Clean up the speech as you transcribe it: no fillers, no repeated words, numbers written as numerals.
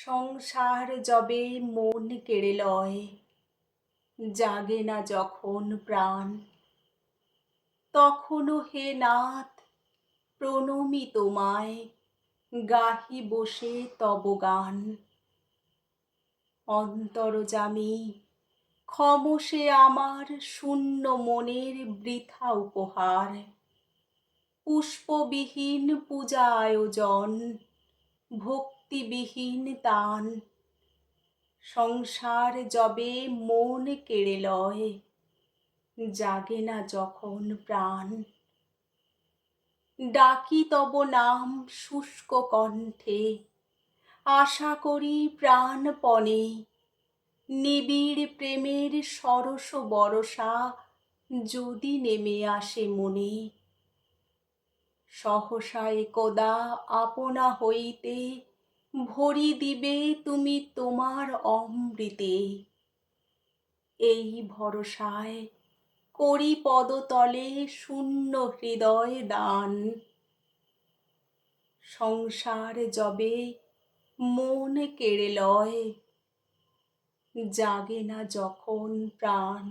সংসার যবে মন কেড়ে লয়, জাগে না যখন প্রাণ, তখনও হে নাথ প্রণমি তোমায়, গাহি বসে তব গান। অন্তর্যামী ক্ষমসে আমার শূন্য মনের বৃথা উপহার, পুষ্পবিহীন পূজা আয়োজন, ভক্তিবিহীন তান। সংসার যবে মন কেড়ে লয়, জাগে না যখন প্রাণ। ডাকি তব নাম শুষ্ক কণ্ঠে, আশা করি প্রাণপণে, নিবিড় প্রেমের সরস বরষা যদি নেমে আসে মনে। সহসা একদা আপনা হইতে ভরি দিবে তুমি তোমার অমৃতে। এই ভরসায় করি পদতলে শূন্য হৃদয় দান। সংসার যবে মন কেড়ে লয়, জাগে না যখন প্রাণ।